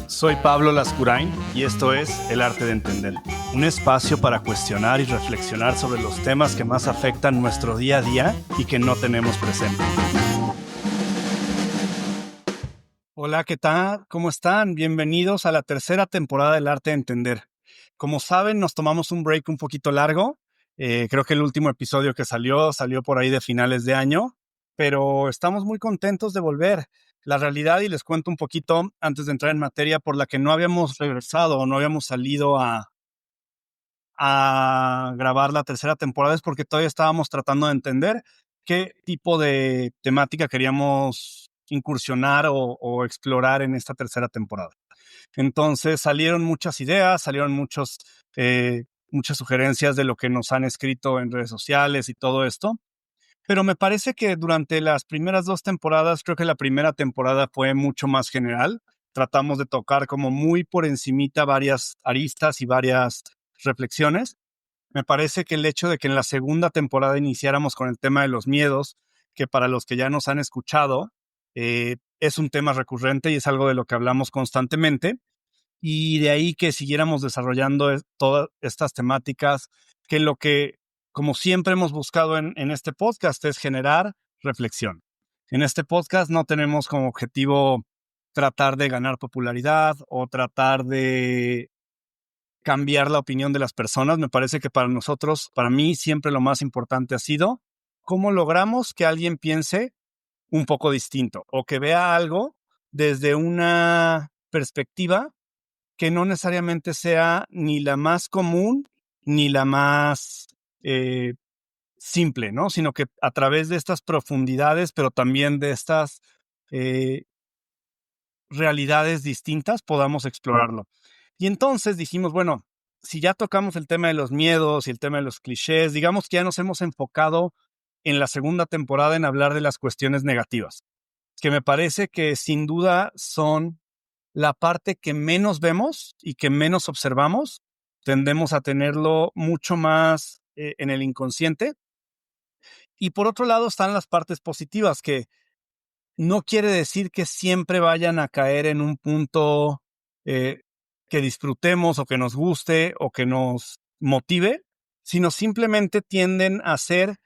Soy Pablo Lascurain y esto es El Arte de Entender, un espacio para cuestionar y reflexionar sobre los temas que más afectan nuestro día a día y que no tenemos presente. Hola, ¿qué tal? ¿Cómo están? Bienvenidos a la tercera temporada del Arte de Entender. Como saben, nos tomamos un break un poquito largo. Creo que el último episodio que salió por ahí de finales de año, pero estamos muy contentos de volver. La realidad, y les cuento un poquito antes de entrar en materia, por la que no habíamos regresado o no habíamos salido a grabar la tercera temporada es porque todavía estábamos tratando de entender qué tipo de temática queríamos incursionar o explorar en esta tercera temporada. Entonces salieron muchas ideas, salieron muchas sugerencias de lo que nos han escrito en redes sociales y todo esto. Pero me parece que durante las primeras dos temporadas, creo que la primera temporada fue mucho más general. Tratamos de tocar como muy por encimita varias aristas y varias reflexiones. Me parece que el hecho de que en la segunda temporada iniciáramos con el tema de los miedos, que para los que ya nos han escuchado, es un tema recurrente y es algo de lo que hablamos constantemente. Y de ahí que siguiéramos desarrollando todas estas temáticas, que lo que, como siempre hemos buscado en este podcast, es generar reflexión. En este podcast no tenemos como objetivo tratar de ganar popularidad o tratar de cambiar la opinión de las personas. Me parece que para nosotros, para mí, siempre lo más importante ha sido cómo logramos que alguien piense un poco distinto o que vea algo desde una perspectiva que no necesariamente sea ni la más común ni la más simple, ¿no? Sino que a través de estas profundidades, pero también de estas eh, realidades distintas, podamos explorarlo. Y entonces dijimos, bueno, si ya tocamos el tema de los miedos y el tema de los clichés, digamos que ya nos hemos enfocado en la segunda temporada en hablar de las cuestiones negativas, que me parece que sin duda son la parte que menos vemos y que menos observamos. Tendemos a tenerlo mucho más en el inconsciente. Y por otro lado están las partes positivas, que no quiere decir que siempre vayan a caer en un punto eh, que disfrutemos o que nos guste o que nos motive, sino simplemente tienden a ser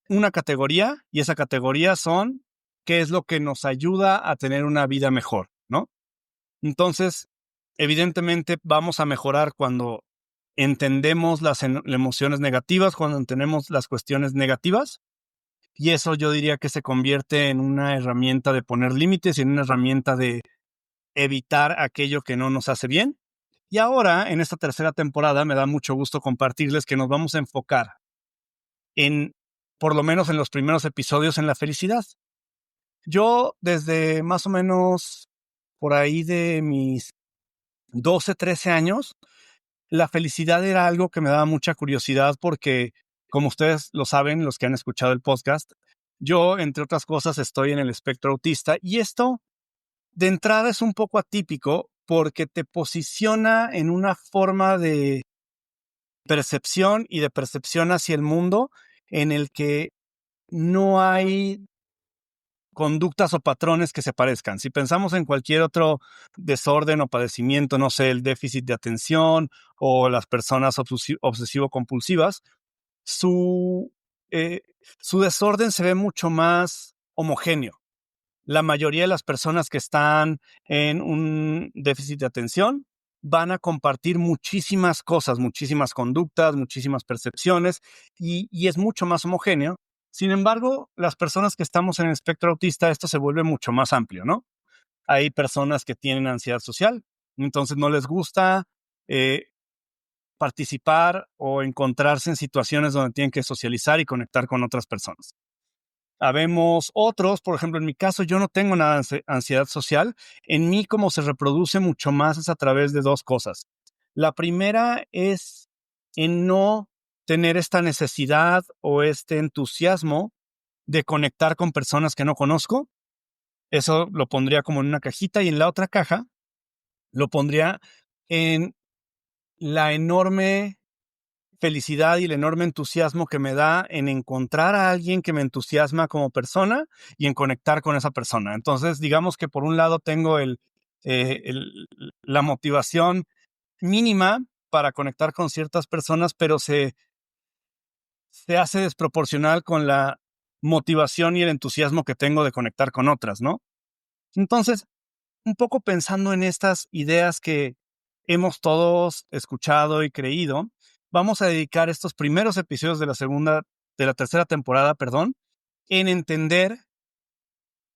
una categoría, y esa categoría son qué es lo que nos ayuda a tener una vida mejor, ¿no? Entonces, evidentemente vamos a mejorar cuando entendemos las emociones negativas, cuando entendemos las cuestiones negativas, y eso yo diría que se convierte en una herramienta de poner límites y en una herramienta de evitar aquello que no nos hace bien. Y ahora, en esta tercera temporada, me da mucho gusto compartirles que nos vamos a enfocar en, por lo menos en los primeros episodios, en la felicidad. Yo, desde más o menos por ahí de mis 12, 13 años, la felicidad era algo que me daba mucha curiosidad porque, como ustedes lo saben, los que han escuchado el podcast, yo, entre otras cosas, estoy en el espectro autista, y esto de entrada es un poco atípico porque te posiciona en una forma de percepción y de percepción hacia el mundo en el que no hay conductas o patrones que se parezcan. Si pensamos en cualquier otro desorden o padecimiento, no sé, el déficit de atención o las personas obsesivo-compulsivas, su, eh, su desorden se ve mucho más homogéneo. La mayoría de las personas que están en un déficit de atención van a compartir muchísimas cosas, muchísimas conductas, muchísimas percepciones, y es mucho más homogéneo. Sin embargo, las personas que estamos en el espectro autista, esto se vuelve mucho más amplio, ¿no? Hay personas que tienen ansiedad social, entonces no les gusta eh, participar o encontrarse en situaciones donde tienen que socializar y conectar con otras personas. Habemos otros, por ejemplo, en mi caso, yo no tengo nada de ansiedad social. En mí, como se reproduce mucho más, es a través de dos cosas. La primera es en no tener esta necesidad o este entusiasmo de conectar con personas que no conozco. Eso lo pondría como en una cajita, y en la otra caja lo pondría en la enorme felicidad y el enorme entusiasmo que me da en encontrar a alguien que me entusiasma como persona y en conectar con esa persona. Entonces, digamos que por un lado tengo la motivación mínima para conectar con ciertas personas, pero se hace desproporcional con la motivación y el entusiasmo que tengo de conectar con otras, ¿no? Entonces, un poco pensando en estas ideas que hemos todos escuchado y creído, vamos a dedicar estos primeros episodios de la tercera temporada, perdón, en entender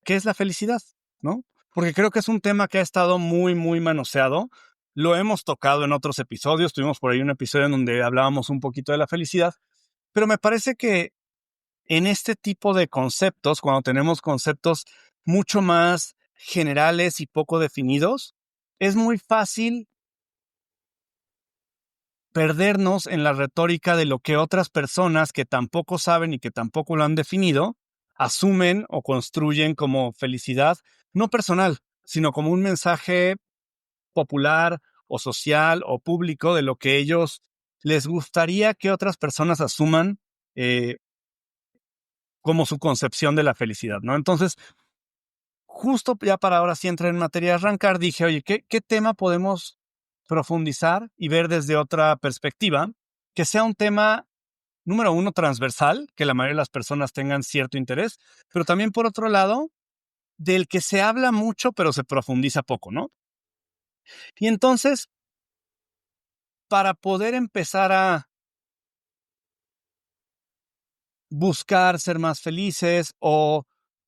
qué es la felicidad, ¿no? Porque creo que es un tema que ha estado muy, muy manoseado. Lo hemos tocado en otros episodios. Tuvimos por ahí un episodio en donde hablábamos un poquito de la felicidad, pero me parece que en este tipo de conceptos, cuando tenemos conceptos mucho más generales y poco definidos, es muy fácil perdernos en la retórica de lo que otras personas que tampoco saben y que tampoco lo han definido, asumen o construyen como felicidad, no personal, sino como un mensaje popular o social o público de lo que ellos les gustaría que otras personas asuman eh, como su concepción de la felicidad, ¿no? Entonces, justo ya para ahora sí entrar en materia de arrancar, dije, oye, ¿qué tema podemos profundizar y ver desde otra perspectiva? Que sea un tema, número uno, transversal, que la mayoría de las personas tengan cierto interés, pero también por otro lado, del que se habla mucho, pero se profundiza poco, ¿no? Y entonces, para poder empezar a buscar ser más felices o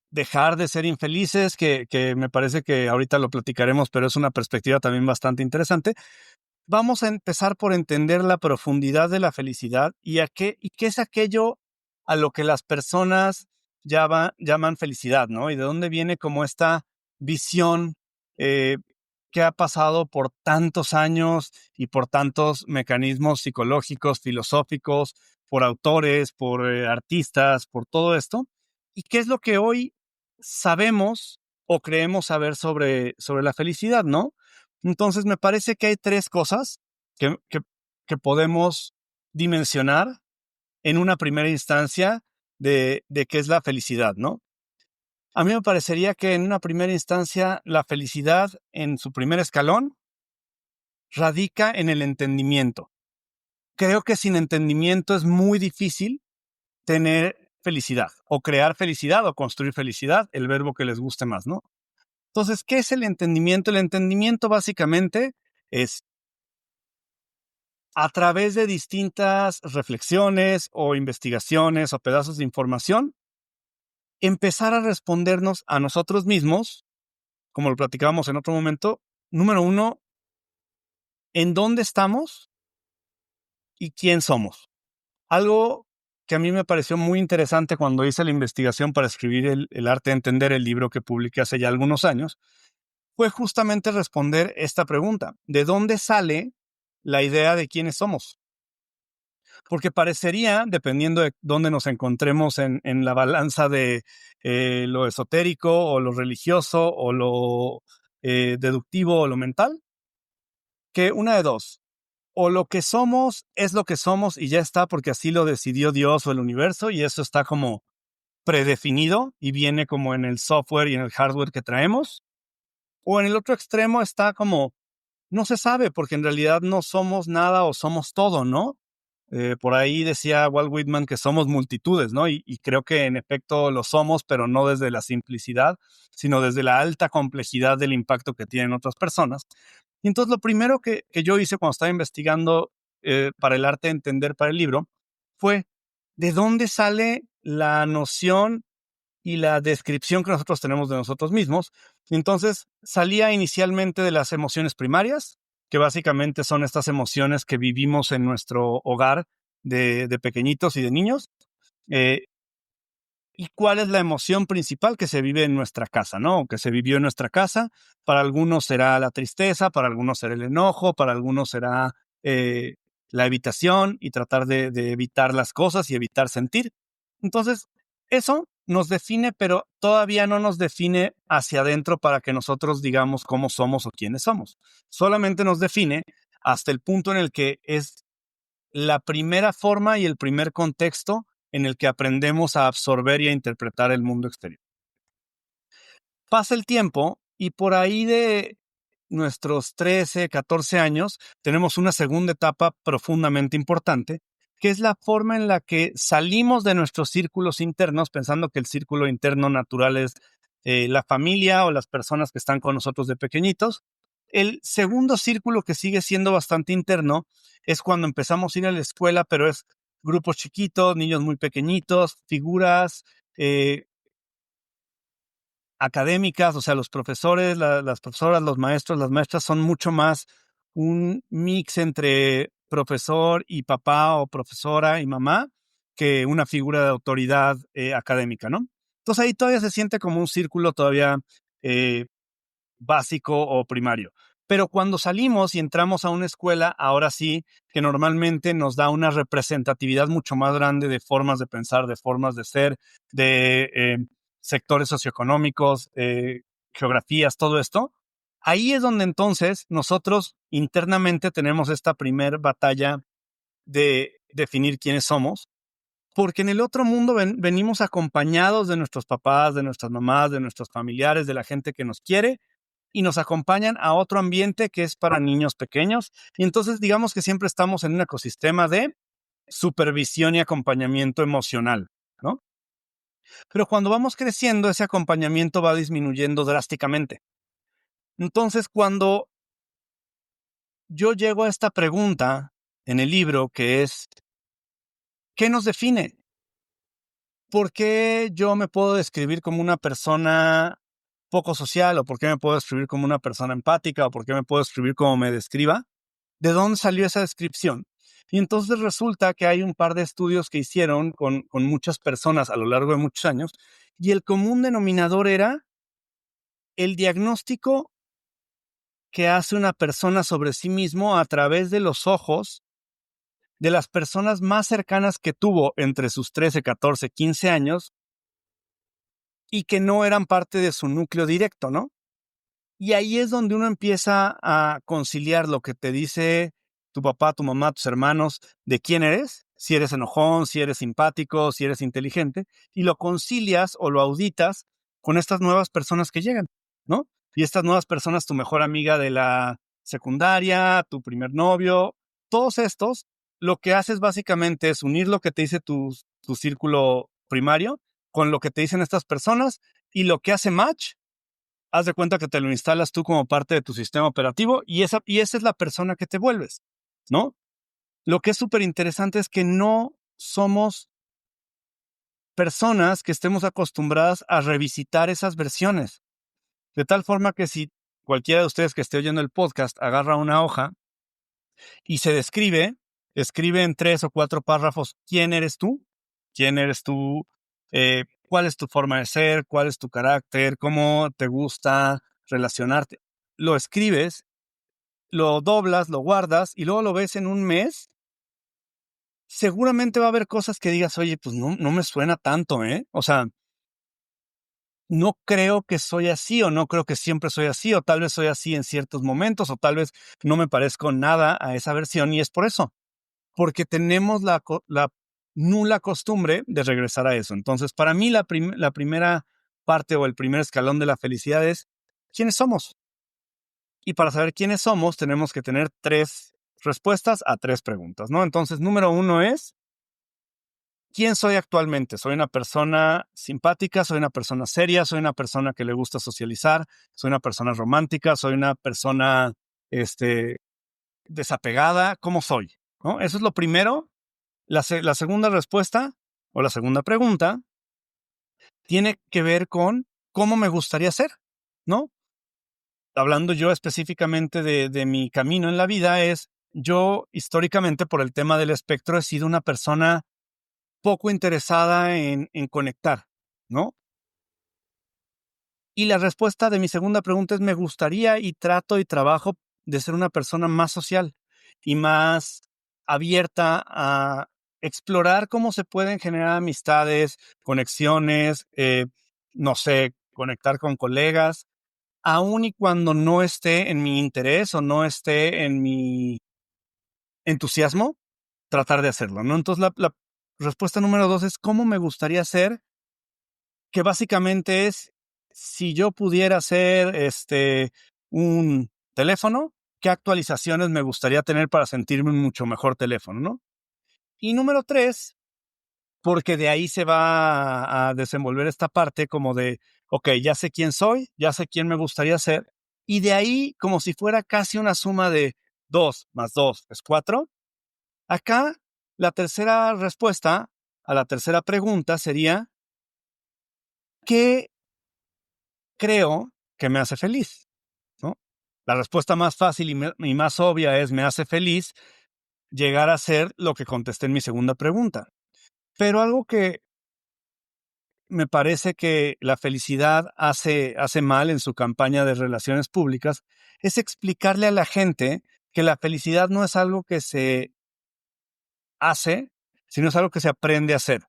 dejar de ser infelices, que me parece que ahorita lo platicaremos, pero es una perspectiva también bastante interesante. Vamos a empezar por entender la profundidad de la felicidad y qué es aquello a lo que las personas llaman felicidad, ¿no? Y de dónde viene como esta visión eh, que ha pasado por tantos años y por tantos mecanismos psicológicos, filosóficos, por autores, por artistas, por todo esto. ¿Y qué es lo que hoy sabemos o creemos saber sobre la felicidad, ¿no? Entonces, me parece que hay tres cosas que, que, que podemos dimensionar en una primera instancia de qué es la felicidad, ¿no? A mí me parecería que en una primera instancia la felicidad en su primer escalón radica en el entendimiento. Creo que sin entendimiento es muy difícil tener felicidad o crear felicidad o construir felicidad, el verbo que les guste más, ¿no? Entonces, ¿qué es el entendimiento? El entendimiento básicamente es a través de distintas reflexiones o investigaciones o pedazos de información, empezar a respondernos a nosotros mismos, como lo platicábamos en otro momento, número uno, en dónde estamos y quién somos. Algo que a mí me pareció muy interesante cuando hice la investigación para escribir el arte de entender, el libro que publiqué hace ya algunos años, fue justamente responder esta pregunta: ¿de dónde sale la idea de quiénes somos? Porque parecería, dependiendo de dónde nos encontremos en la balanza de lo esotérico o lo religioso o lo deductivo o lo mental, que una de dos: o lo que somos es lo que somos y ya está porque así lo decidió Dios o el universo y eso está como predefinido y viene como en el software y en el hardware que traemos, o en el otro extremo está como no se sabe porque en realidad no somos nada o somos todo, ¿no? Por ahí decía Walt Whitman que somos multitudes, ¿no? Y creo que en efecto lo somos, pero no desde la simplicidad, sino desde la alta complejidad del impacto que tienen otras personas. Y entonces lo primero que yo hice cuando estaba investigando para el arte de entender para el libro fue de dónde sale la noción y la descripción que nosotros tenemos de nosotros mismos. Entonces, salía inicialmente de las emociones primarias, que básicamente son estas emociones que vivimos en nuestro hogar de pequeñitos y de niños. Eh, ¿Y cuál es la emoción principal que se vive en nuestra casa, ¿no? O que se vivió en nuestra casa? Para algunos será la tristeza, para algunos será el enojo, para algunos será eh, la evitación y tratar de evitar las cosas y evitar sentir. Entonces, eso nos define, pero todavía no nos define hacia adentro para que nosotros digamos cómo somos o quiénes somos. Solamente nos define hasta el punto en el que es la primera forma y el primer contexto en el que aprendemos a absorber y a interpretar el mundo exterior. Pasa el tiempo y por ahí de nuestros 13, 14 años tenemos una segunda etapa profundamente importante, que es la forma en la que salimos de nuestros círculos internos, pensando que el círculo interno natural es la familia o las personas que están con nosotros de pequeñitos. El segundo círculo, que sigue siendo bastante interno, es cuando empezamos a ir a la escuela, pero es grupos chiquitos, niños muy pequeñitos, figuras académicas, o sea, los profesores, las profesoras, los maestros, las maestras son mucho más un mix entre profesor y papá, o profesora y mamá, que una figura de autoridad académica, ¿no? Entonces ahí todavía se siente como un círculo todavía eh, básico o primario. Pero cuando salimos y entramos a una escuela, ahora sí, que normalmente nos da una representatividad mucho más grande de formas de pensar, de formas de ser, de sectores socioeconómicos, geografías, todo esto. Ahí es donde entonces nosotros internamente tenemos esta primer batalla de definir quiénes somos, porque en el otro mundo venimos acompañados de nuestros papás, de nuestras mamás, de nuestros familiares, de la gente que nos quiere, y nos acompañan a otro ambiente que es para niños pequeños. Y entonces digamos que siempre estamos en un ecosistema de supervisión y acompañamiento emocional, ¿no? Pero cuando vamos creciendo, ese acompañamiento va disminuyendo drásticamente. Entonces, cuando yo llego a esta pregunta en el libro, que es, ¿qué nos define? ¿Por qué yo me puedo describir como una persona poco social? ¿O por qué me puedo describir como una persona empática? ¿O por qué me puedo describir como me describa? ¿De dónde salió esa descripción? Y entonces resulta que hay un par de estudios que hicieron con muchas personas a lo largo de muchos años, y el común denominador era el diagnóstico que hace una persona sobre sí mismo a través de los ojos de las personas más cercanas que tuvo entre sus 13, 14, 15 años y que no eran parte de su núcleo directo, ¿no? Y ahí es donde uno empieza a conciliar lo que te dice tu papá, tu mamá, tus hermanos, de quién eres, si eres enojón, si eres simpático, si eres inteligente, y lo concilias o lo auditas con estas nuevas personas que llegan, ¿no? Y estas nuevas personas, tu mejor amiga de la secundaria, tu primer novio, todos estos, lo que haces básicamente es unir lo que te dice tu círculo primario con lo que te dicen estas personas, y lo que hace match, haz de cuenta que te lo instalas tú como parte de tu sistema operativo, y esa es la persona que te vuelves, ¿no? Lo que es súper interesante es que no somos personas que estemos acostumbradas a revisitar esas versiones. De tal forma que si cualquiera de ustedes que esté oyendo el podcast agarra una hoja y se escribe en 3 o 4 párrafos quién eres tú, cuál es tu forma de ser, cuál es tu carácter, cómo te gusta relacionarte. Lo escribes, lo doblas, lo guardas y luego lo ves en un mes. Seguramente va a haber cosas que digas, oye, pues no me suena tanto, ¿eh? O sea, no creo que soy así, o no creo que siempre soy así, o tal vez soy así en ciertos momentos, o tal vez no me parezco nada a esa versión, y es por eso, porque tenemos la nula costumbre de regresar a eso. Entonces, para mí la primera parte o el primer escalón de la felicidad es quiénes somos. Y para saber quiénes somos, tenemos que tener 3 respuestas a 3 preguntas, ¿no? Entonces, número 1 es, ¿quién soy actualmente? ¿Soy una persona simpática? ¿Soy una persona seria? ¿Soy una persona que le gusta socializar? ¿Soy una persona romántica? ¿Soy una persona este, desapegada? ¿Cómo soy? ¿No? Eso es lo primero. La segunda respuesta o la segunda pregunta tiene que ver con cómo me gustaría ser, ¿no? Hablando yo específicamente de mi camino en la vida, yo históricamente, por el tema del espectro, he sido una persona poco interesada en conectar, ¿no? Y la respuesta de mi segunda pregunta es: me gustaría y trato y trabajo de ser una persona más social y más abierta a explorar cómo se pueden generar amistades, conexiones, no sé, conectar con colegas, aun y cuando no esté en mi interés o no esté en mi entusiasmo. tratar de hacerlo, ¿no? Entonces, la respuesta número 2 es cómo me gustaría ser, que básicamente es si yo pudiera ser un teléfono, ¿qué actualizaciones me gustaría tener para sentirme un mucho mejor teléfono, ¿no? Y número 3, porque de ahí se va a desenvolver esta parte como de, ok, ya sé quién soy, ya sé quién me gustaría ser, y de ahí, como si fuera casi una suma de 2 más 2 es 4, acá la tercera respuesta a la tercera pregunta sería, ¿qué creo que me hace feliz? ¿No? La respuesta más fácil y más obvia es me hace feliz llegar a ser lo que contesté en mi segunda pregunta. Pero algo que me parece que la felicidad hace mal en su campaña de relaciones públicas es explicarle a la gente que la felicidad no es algo que se hace, sino es algo que se aprende a hacer.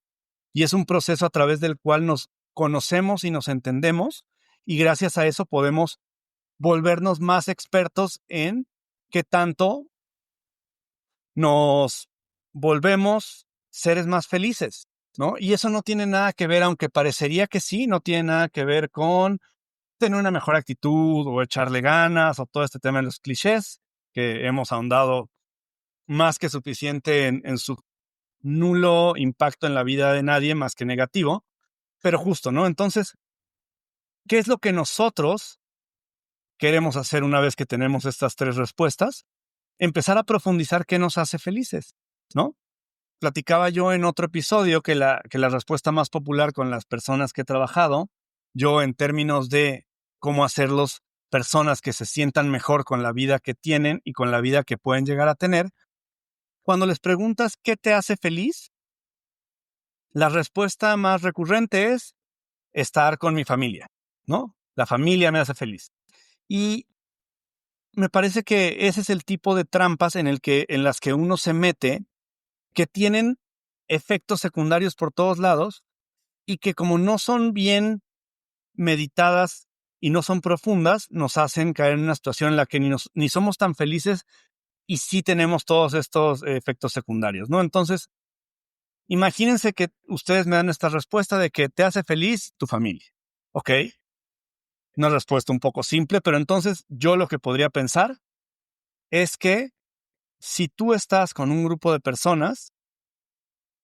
Y es un proceso a través del cual nos conocemos y nos entendemos, y gracias a eso podemos volvernos más expertos en qué tanto nos volvemos seres más felices, ¿no? Y eso no tiene nada que ver, aunque parecería que sí, no tiene nada que ver con tener una mejor actitud o echarle ganas o todo este tema de los clichés que hemos ahondado más que suficiente en su nulo impacto en la vida de nadie más que negativo, pero justo, ¿no? Entonces, ¿qué es lo que nosotros queremos hacer una vez que tenemos estas tres respuestas? Empezar a profundizar qué nos hace felices, ¿no? Platicaba yo en otro episodio que la respuesta más popular con las personas que he trabajado, yo en términos de cómo hacerlos personas que se sientan mejor con la vida que tienen y con la vida que pueden llegar a tener, cuando les preguntas qué te hace feliz, la respuesta más recurrente es estar con mi familia, ¿no? La familia me hace feliz. Y me parece que ese es el tipo de trampas en las que uno se mete, que tienen efectos secundarios por todos lados y que como no son bien meditadas y no son profundas, nos hacen caer en una situación en la que ni somos tan felices y sí tenemos todos estos efectos secundarios, ¿no? Entonces, imagínense que ustedes me dan esta respuesta de que te hace feliz tu familia. Ok, una respuesta un poco simple, pero entonces yo lo que podría pensar es que si tú estás con un grupo de personas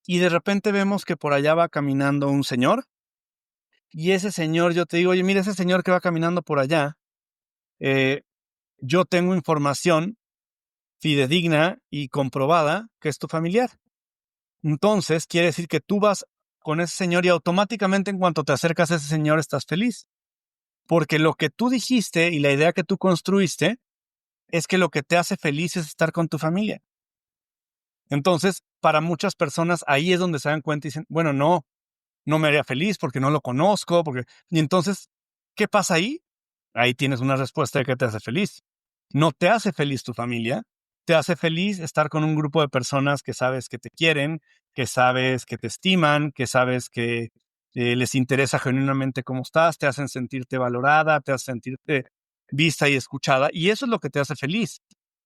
y de repente vemos que por allá va caminando un señor, y ese señor, yo te digo, oye, mira, ese señor que va caminando por allá, eh, yo tengo información fidedigna y comprobada que es tu familiar. Entonces, quiere decir que tú vas con ese señor y automáticamente en cuanto te acercas a ese señor estás feliz. Porque lo que tú dijiste y la idea que tú construiste es que lo que te hace feliz es estar con tu familia. Entonces, para muchas personas ahí es donde se dan cuenta y dicen, bueno, no me haría feliz porque no lo conozco, Y entonces, ¿qué pasa ahí? Ahí tienes una respuesta de qué te hace feliz. No te hace feliz tu familia, te hace feliz estar con un grupo de personas que sabes que te quieren, que sabes que te estiman, que sabes que les interesa genuinamente cómo estás, te hacen sentirte valorada, te hacen sentirte vista y escuchada, y eso es lo que te hace feliz.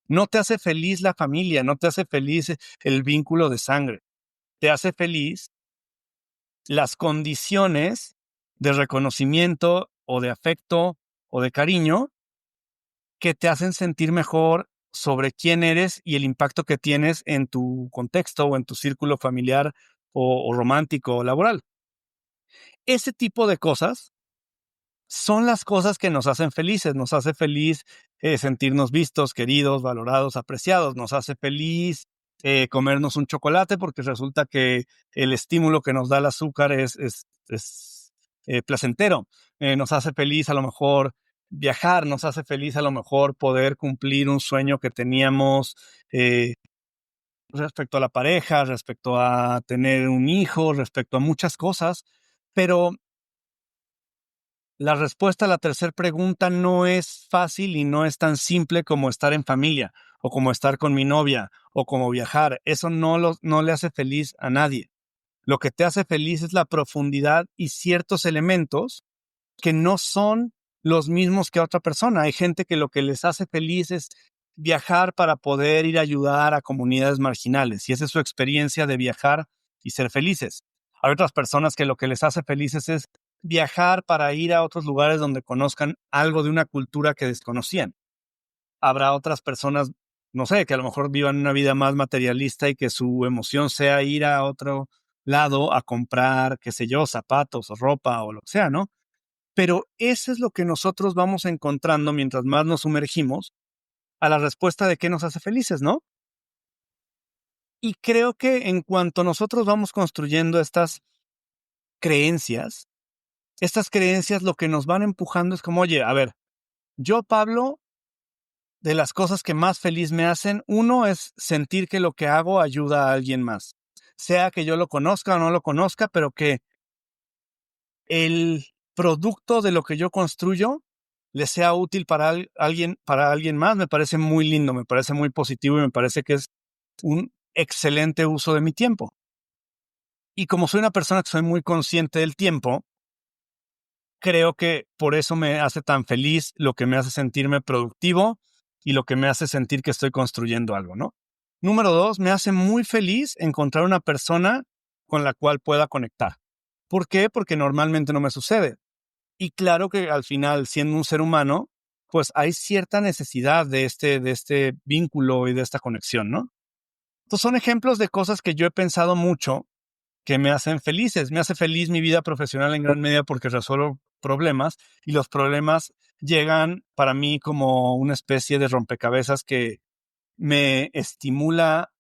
No te hace feliz la familia, no te hace feliz el vínculo de sangre, te hace feliz las condiciones de reconocimiento o de afecto o de cariño que te hacen sentir mejor sobre quién eres y el impacto que tienes en tu contexto o en tu círculo familiar o romántico o laboral. Ese tipo de cosas son las cosas que nos hacen felices. Nos hace feliz sentirnos vistos, queridos, valorados, apreciados. Nos hace feliz comernos un chocolate porque resulta que el estímulo que nos da el azúcar es placentero. Nos hace feliz a lo mejor viajar, nos hace feliz a lo mejor poder cumplir un sueño que teníamos respecto a la pareja, respecto a tener un hijo, respecto a muchas cosas, pero la respuesta a la tercera pregunta no es fácil y no es tan simple como estar en familia o como estar con mi novia o como viajar. Eso no le hace feliz a nadie. Lo que te hace feliz es la profundidad y ciertos elementos que no son los mismos que a otra persona. Hay gente que lo que les hace feliz es viajar para poder ir a ayudar a comunidades marginales. Y esa es su experiencia de viajar y ser felices. Hay otras personas que lo que les hace felices es viajar para ir a otros lugares donde conozcan algo de una cultura que desconocían. Habrá otras personas, no sé, que a lo mejor vivan una vida más materialista y que su emoción sea ir a otro lado a comprar, qué sé yo, zapatos o ropa o lo que sea, ¿no? Pero eso es lo que nosotros vamos encontrando mientras más nos sumergimos a la respuesta de qué nos hace felices, ¿no? Y creo que en cuanto nosotros vamos construyendo estas creencias lo que nos van empujando es como, oye, a ver, yo, Pablo, de las cosas que más feliz me hacen, uno es sentir que lo que hago ayuda a alguien más. Sea que yo lo conozca o no lo conozca, pero que el producto de lo que yo construyo le sea útil para alguien más, me parece muy lindo, me parece muy positivo y me parece que es un excelente uso de mi tiempo. Y como soy una persona que soy muy consciente del tiempo, creo que por eso me hace tan feliz, lo que me hace sentirme productivo y lo que me hace sentir que estoy construyendo algo, ¿no? Número 2, me hace muy feliz encontrar una persona con la cual pueda conectar. ¿Por qué? Porque normalmente no me sucede. Y claro que al final, siendo un ser humano, pues hay cierta necesidad de este vínculo y de esta conexión, ¿no? Entonces son ejemplos de cosas que yo he pensado mucho que me hacen felices. Me hace feliz mi vida profesional en gran medida porque resuelvo problemas y los problemas llegan para mí como una especie de rompecabezas que me estimula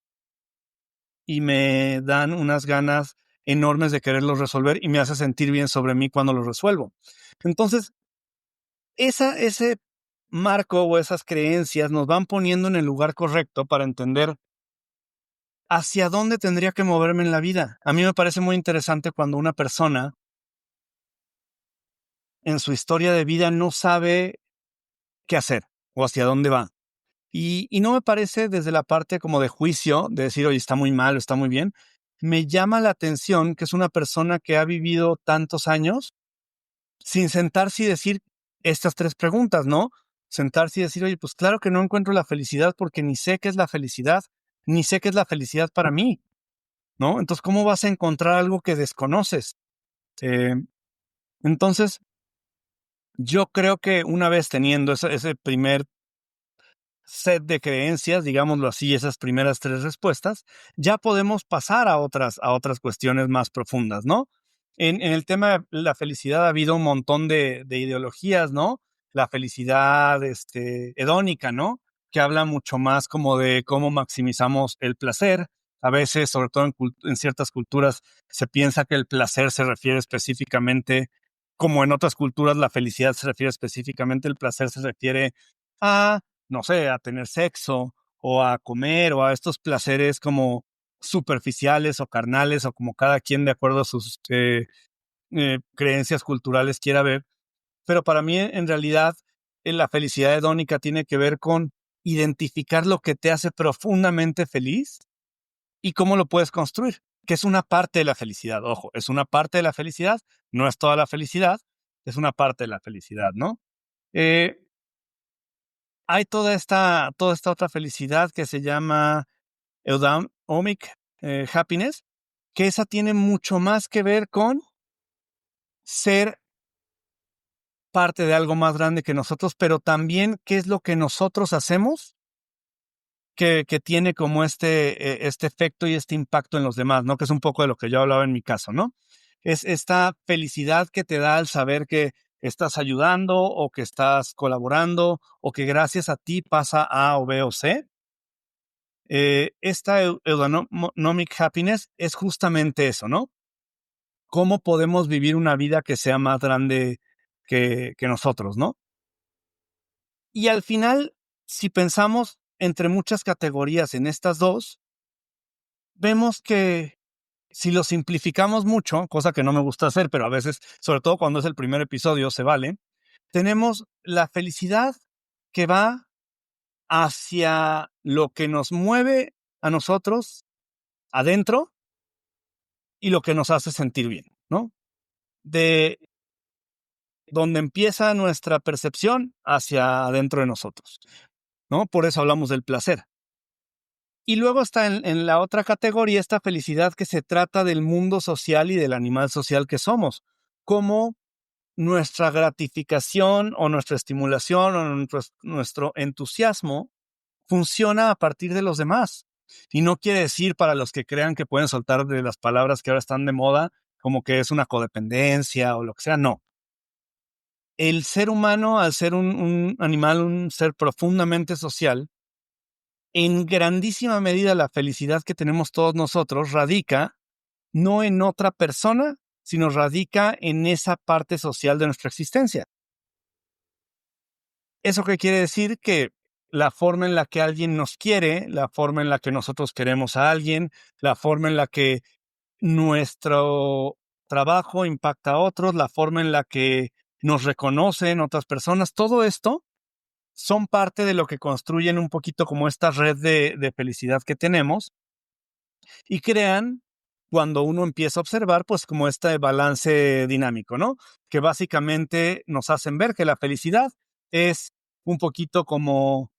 y me dan unas ganas enormes de quererlos resolver y me hace sentir bien sobre mí cuando los resuelvo. Entonces, ese marco o esas creencias nos van poniendo en el lugar correcto para entender hacia dónde tendría que moverme en la vida. A mí me parece muy interesante cuando una persona en su historia de vida no sabe qué hacer o hacia dónde va. Y no me parece desde la parte como de juicio, de decir, oye, está muy mal o está muy bien. Me llama la atención que es una persona que ha vivido tantos años sin sentarse y decir estas tres preguntas, ¿no? Sentarse y decir, oye, pues claro que no encuentro la felicidad porque ni sé qué es la felicidad, ni sé qué es la felicidad para mí, ¿no? Entonces, ¿cómo vas a encontrar algo que desconoces? Eh, entonces, yo creo que una vez teniendo ese primer set de creencias, digámoslo así, esas primeras tres respuestas, ya podemos pasar a otras cuestiones más profundas, ¿no? En el tema de la felicidad ha habido un montón de ideologías, ¿no? La felicidad hedónica, ¿no? Que habla mucho más como de cómo maximizamos el placer. A veces, sobre todo en ciertas culturas, se piensa que el placer se refiere específicamente, como en otras culturas la felicidad se refiere específicamente, el placer se refiere a no sé, a tener sexo o a comer o a estos placeres como superficiales o carnales o como cada quien de acuerdo a sus creencias culturales quiera ver. Pero para mí, en realidad, la felicidad hedónica tiene que ver con identificar lo que te hace profundamente feliz y cómo lo puedes construir, que es una parte de la felicidad. Ojo, es una parte de la felicidad, no es toda la felicidad, es una parte de la felicidad, ¿no? Eh, Hay toda esta otra felicidad que se llama eudaimomic happiness, que esa tiene mucho más que ver con ser parte de algo más grande que nosotros, pero también qué es lo que nosotros hacemos que tiene como este efecto y este impacto en los demás, ¿no? Que es un poco de lo que yo hablaba en mi caso, ¿no? Es esta felicidad que te da al saber que estás ayudando o que estás colaborando o que gracias a ti pasa A o B o C. Esta eudaimomic happiness es justamente eso, ¿no? ¿Cómo podemos vivir una vida que sea más grande que nosotros, ¿no? Y al final, si pensamos entre muchas categorías en estas dos, vemos que si lo simplificamos mucho, cosa que no me gusta hacer, pero a veces, sobre todo cuando es el primer episodio, se vale, tenemos la felicidad que va hacia lo que nos mueve a nosotros adentro y lo que nos hace sentir bien, ¿no? De donde empieza nuestra percepción hacia adentro de nosotros. ¿no? Por eso hablamos del placer. Y luego está en la otra categoría esta felicidad que se trata del mundo social y del animal social que somos, como nuestra gratificación o nuestra estimulación o nuestro entusiasmo funciona a partir de los demás. Y no quiere decir, para los que crean que pueden soltar de las palabras que ahora están de moda, como que es una codependencia o lo que sea, no. El ser humano, al ser un animal, un ser profundamente social, en grandísima medida la felicidad que tenemos todos nosotros radica no en otra persona, sino radica en esa parte social de nuestra existencia. ¿Eso qué quiere decir? Que la forma en la que alguien nos quiere, la forma en la que nosotros queremos a alguien, la forma en la que nuestro trabajo impacta a otros, la forma en la que nos reconocen otras personas, todo esto son parte de lo que construyen un poquito como esta red de felicidad que tenemos y crean, cuando uno empieza a observar, pues como este balance dinámico, ¿no? Que básicamente nos hacen ver que la felicidad es un poquito como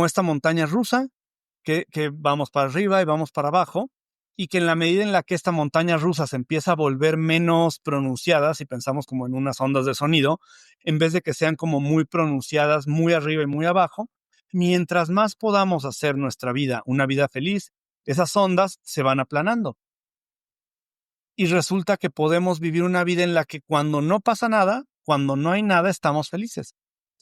esta montaña rusa, que vamos para arriba y vamos para abajo, y que en la medida en la que esta montaña rusa se empieza a volver menos pronunciada, si pensamos como en unas ondas de sonido, en vez de que sean como muy pronunciadas, muy arriba y muy abajo, mientras más podamos hacer nuestra vida una vida feliz, esas ondas se van aplanando. Y resulta que podemos vivir una vida en la que cuando no pasa nada, cuando no hay nada, estamos felices.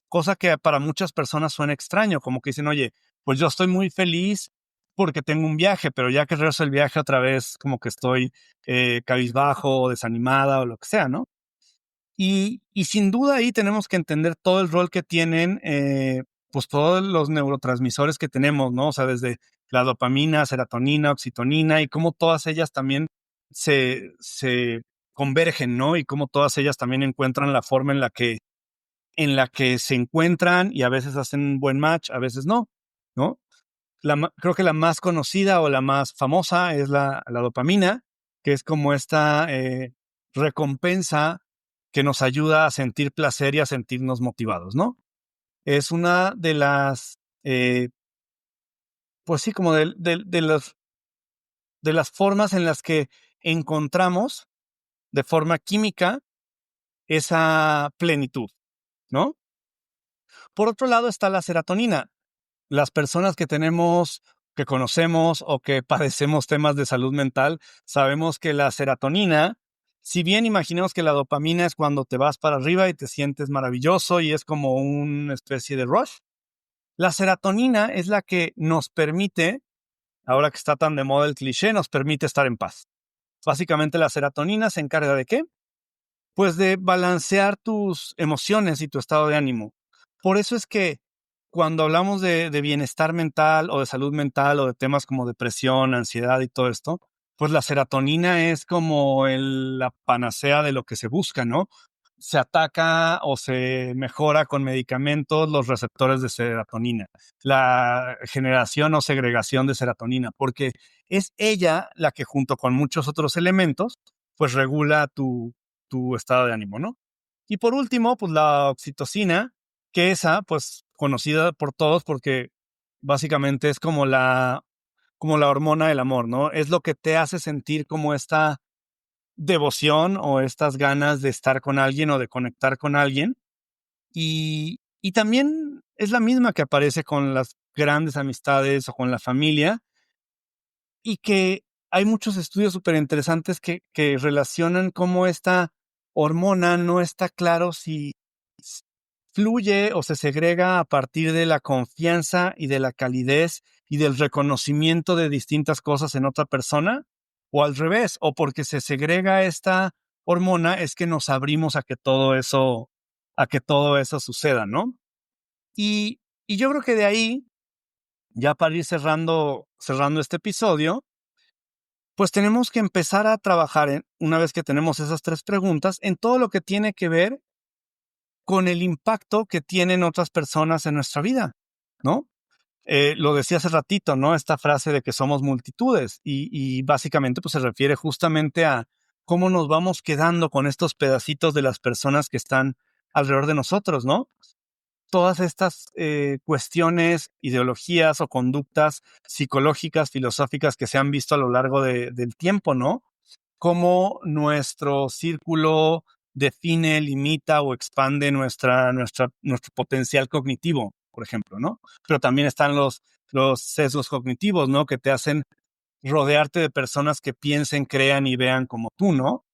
Cosa que para muchas personas suena extraño, como que dicen, oye, pues yo estoy muy feliz porque tengo un viaje, pero ya que regreso el viaje otra vez, como que estoy cabizbajo o desanimada o lo que sea, ¿no? Y sin duda ahí tenemos que entender todo el rol que tienen, pues todos los neurotransmisores que tenemos, ¿no? O sea, desde la dopamina, serotonina, oxitonina y cómo todas ellas también se convergen, ¿no? Y cómo todas ellas también encuentran la forma en la que se encuentran y a veces hacen un buen match, a veces no, ¿no? Creo que la más conocida o la más famosa es la dopamina, que es como esta recompensa que nos ayuda a sentir placer y a sentirnos motivados, ¿no? Es una de las, pues sí, como de las formas en las que encontramos de forma química esa plenitud, ¿no? Por otro lado está la serotonina. Las personas que conocemos o que padecemos temas de salud mental, sabemos que la serotonina, si bien imaginemos que la dopamina es cuando te vas para arriba y te sientes maravilloso y es como una especie de rush, la serotonina es la que nos permite, ahora que está tan de moda el cliché, nos permite estar en paz. Básicamente la serotonina se encarga de ¿qué? Pues de balancear tus emociones y tu estado de ánimo. Por eso es que cuando hablamos de bienestar mental o de salud mental o de temas como depresión, ansiedad y todo esto, pues la serotonina es como la panacea de lo que se busca, ¿no? Se ataca o se mejora con medicamentos los receptores de serotonina, la generación o segregación de serotonina, porque es ella la que junto con muchos otros elementos, pues regula tu estado de ánimo, ¿no? Y por último, pues la oxitocina, que esa, pues conocida por todos porque básicamente es como la hormona del amor, ¿no? Es lo que te hace sentir como esta devoción o estas ganas de estar con alguien o de conectar con alguien. Y también es la misma que aparece con las grandes amistades o con la familia y que hay muchos estudios súper interesantes que relacionan cómo esta hormona no está claro si fluye o se segrega a partir de la confianza y de la calidez y del reconocimiento de distintas cosas en otra persona, o al revés, o porque se segrega esta hormona es que nos abrimos a que todo eso suceda, ¿no? Y yo creo que de ahí, ya para ir cerrando este episodio, pues tenemos que empezar a trabajar una vez que tenemos esas tres preguntas, en todo lo que tiene que ver con el impacto que tienen otras personas en nuestra vida, ¿no? Lo decía hace ratito, ¿no? Esta frase de que somos multitudes y básicamente pues se refiere justamente a cómo nos vamos quedando con estos pedacitos de las personas que están alrededor de nosotros, ¿no? todas estas cuestiones, ideologías o conductas psicológicas, filosóficas que se han visto a lo largo del tiempo, ¿no? Cómo nuestro círculo define, limita o expande nuestro potencial cognitivo, por ejemplo, ¿no? Pero también están los sesgos cognitivos, ¿no? Que te hacen rodearte de personas que piensen, crean y vean como tú, ¿no?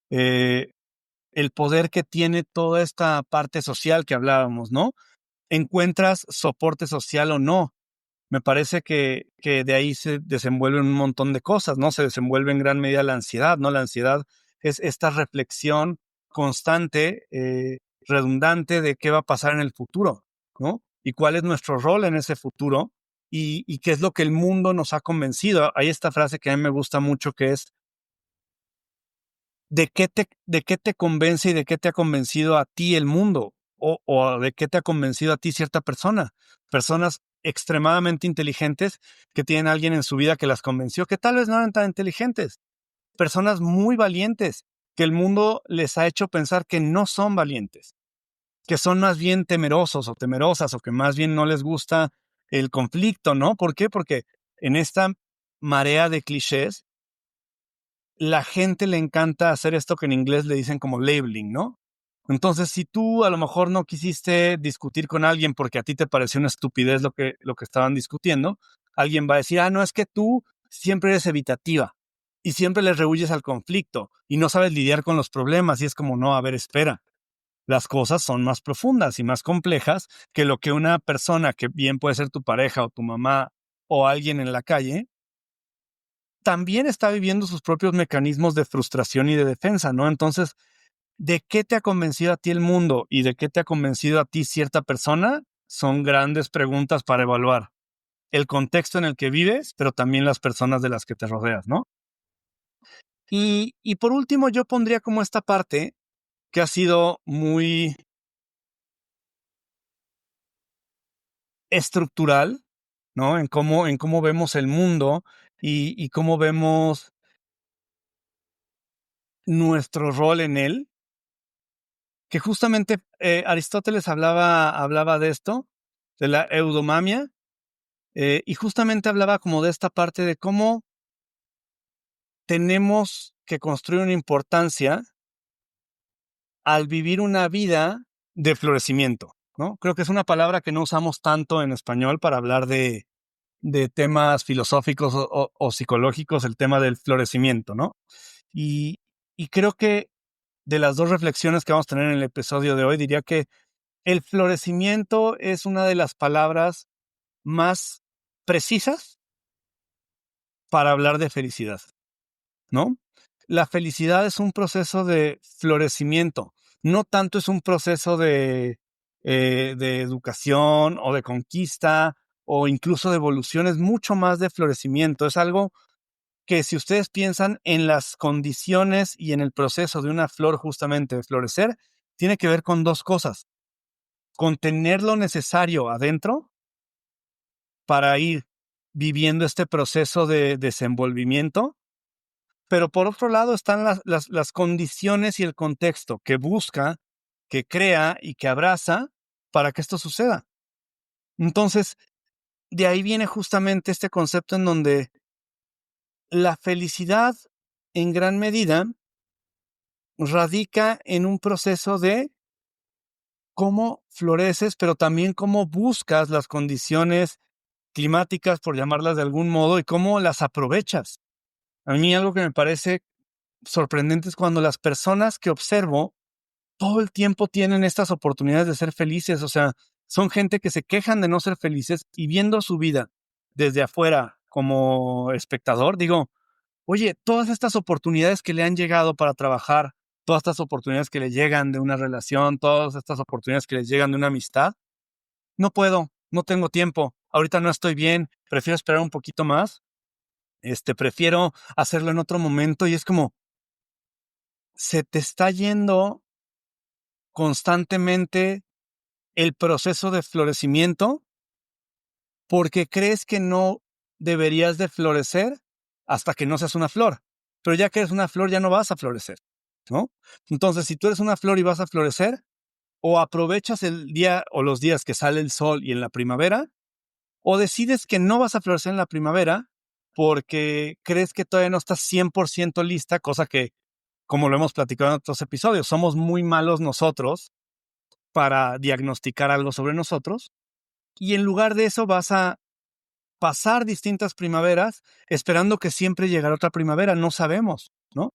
El poder que tiene toda esta parte social que hablábamos, ¿no? ¿Encuentras soporte social o no? Me parece que de ahí se desenvuelven un montón de cosas, ¿no? Se desenvuelve en gran medida la ansiedad, ¿no? La ansiedad es esta reflexión constante, redundante de qué va a pasar en el futuro, ¿no? Y cuál es nuestro rol en ese futuro y qué es lo que el mundo nos ha convencido. Hay esta frase que a mí me gusta mucho que es de qué te convence y de qué te ha convencido a ti el mundo? O de qué te ha convencido a ti cierta persona. Personas extremadamente inteligentes que tienen a alguien en su vida que las convenció, que tal vez no eran tan inteligentes. Personas muy valientes que el mundo les ha hecho pensar que no son valientes, que son más bien temerosos o temerosas o que más bien no les gusta el conflicto, ¿no? ¿Por qué? Porque en esta marea de clichés la gente le encanta hacer esto que en inglés le dicen como labeling, ¿no? Entonces, si tú a lo mejor no quisiste discutir con alguien porque a ti te pareció una estupidez lo que estaban discutiendo, alguien va a decir, no, es que tú siempre eres evitativa y siempre le rehuyes al conflicto y no sabes lidiar con los problemas y es como, no, a ver, espera. Las cosas son más profundas y más complejas que lo que una persona que bien puede ser tu pareja o tu mamá o alguien en la calle también está viviendo sus propios mecanismos de frustración y de defensa, ¿no? Entonces, ¿de qué te ha convencido a ti el mundo y de qué te ha convencido a ti cierta persona? Son grandes preguntas para evaluar el contexto en el que vives, pero también las personas de las que te rodeas, ¿no? Y por último, yo pondría como esta parte que ha sido muy estructural, ¿no? En cómo vemos el mundo y cómo vemos nuestro rol en él, que justamente Aristóteles hablaba de esto, de la eudomamia, y justamente hablaba como de esta parte de cómo tenemos que construir una importancia al vivir una vida de florecimiento, ¿no? Creo que es una palabra que no usamos tanto en español para hablar de temas filosóficos o psicológicos, el tema del florecimiento, ¿no? Y, y creo que de las dos reflexiones que vamos a tener en el episodio de hoy, diría que el florecimiento es una de las palabras más precisas para hablar de felicidad, ¿no? La felicidad es un proceso de florecimiento, no tanto es un proceso de educación o de conquista o incluso de evolución, es mucho más de florecimiento, es algo que si ustedes piensan en las condiciones y en el proceso de una flor justamente de florecer, tiene que ver con dos cosas, con tener lo necesario adentro para ir viviendo este proceso de desenvolvimiento, pero por otro lado están las condiciones y el contexto que busca, que crea y que abraza para que esto suceda. Entonces, de ahí viene justamente este concepto en donde la felicidad en gran medida radica en un proceso de cómo floreces, pero también cómo buscas las condiciones climáticas, por llamarlas de algún modo, y cómo las aprovechas. A mí algo que me parece sorprendente es cuando las personas que observo todo el tiempo tienen estas oportunidades de ser felices, o sea, son gente que se quejan de no ser felices y viendo su vida desde afuera como espectador, digo, oye, todas estas oportunidades que le han llegado para trabajar, todas estas oportunidades que le llegan de una relación, todas estas oportunidades que les llegan de una amistad, no puedo, no tengo tiempo, ahorita no estoy bien, prefiero esperar un poquito más, prefiero hacerlo en otro momento y es como, se te está yendo constantemente el proceso de florecimiento porque crees que no deberías de florecer hasta que no seas una flor. Pero ya que eres una flor ya no vas a florecer, ¿no? Entonces, si tú eres una flor y vas a florecer, o aprovechas el día o los días que sale el sol y en la primavera, o decides que no vas a florecer en la primavera porque crees que todavía no estás 100% lista, cosa que, como lo hemos platicado en otros episodios, somos muy malos nosotros para diagnosticar algo sobre nosotros, y en lugar de eso vas a pasar distintas primaveras esperando que siempre llegará otra primavera, no sabemos, ¿no?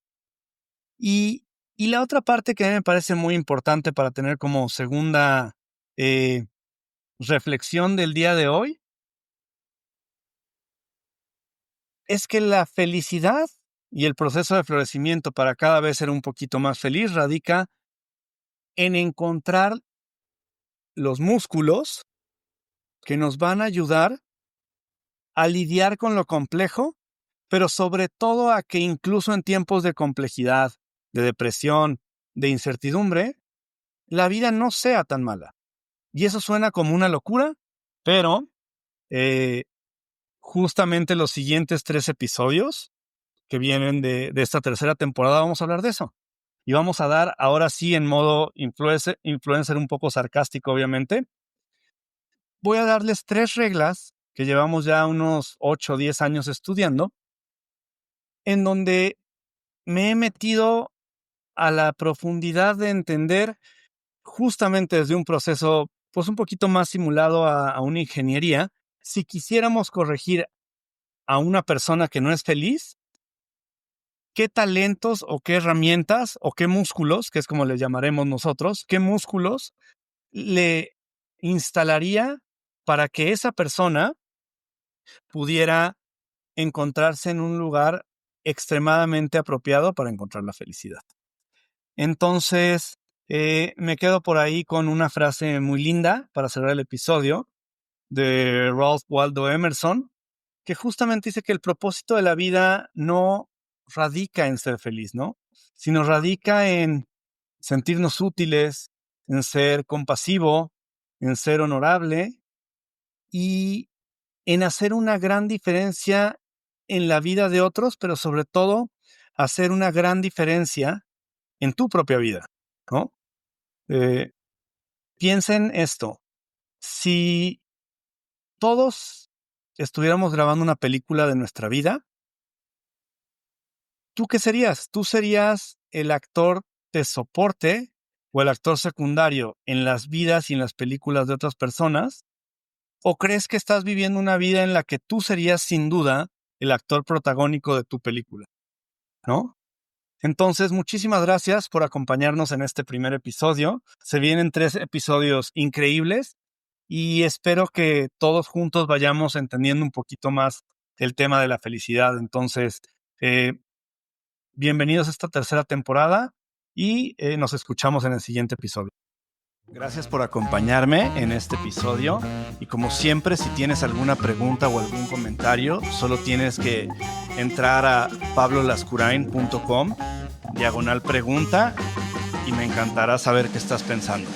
Y la otra parte que a mí me parece muy importante para tener como segunda reflexión del día de hoy es que la felicidad y el proceso de florecimiento para cada vez ser un poquito más feliz radica en encontrar los músculos que nos van a ayudar a lidiar con lo complejo, pero sobre todo a que incluso en tiempos de complejidad, de depresión, de incertidumbre, la vida no sea tan mala. Y eso suena como una locura, pero justamente los siguientes 3 episodios que vienen de esta tercera temporada vamos a hablar de eso. Y vamos a dar, ahora sí en modo influencer un poco sarcástico, obviamente, voy a darles 3 reglas que llevamos ya unos 8 o 10 años estudiando, en donde me he metido a la profundidad de entender justamente desde un proceso pues un poquito más simulado a una ingeniería, si quisiéramos corregir a una persona que no es feliz, qué talentos o qué herramientas o qué músculos, que es como les llamaremos nosotros, qué músculos le instalaría para que esa persona pudiera encontrarse en un lugar extremadamente apropiado para encontrar la felicidad. Entonces, me quedo por ahí con una frase muy linda para cerrar el episodio de Ralph Waldo Emerson, que justamente dice que el propósito de la vida no radica en ser feliz, ¿no? Sino radica en sentirnos útiles, en ser compasivo, en ser honorable y en hacer una gran diferencia en la vida de otros, pero sobre todo hacer una gran diferencia en tu propia vida, ¿no? Eh, Piensen esto, si todos estuviéramos grabando una película de nuestra vida, ¿tú qué serías? ¿Tú serías el actor de soporte o el actor secundario en las vidas y en las películas de otras personas? ¿O crees que estás viviendo una vida en la que tú serías sin duda el actor protagónico de tu película, ¿no? Entonces, muchísimas gracias por acompañarnos en este primer episodio. Se vienen 3 episodios increíbles y espero que todos juntos vayamos entendiendo un poquito más el tema de la felicidad. Entonces, bienvenidos a esta tercera temporada y nos escuchamos en el siguiente episodio. Gracias por acompañarme en este episodio y como siempre, si tienes alguna pregunta o algún comentario, solo tienes que entrar a pablolascurain.com/pregunta y me encantará saber qué estás pensando.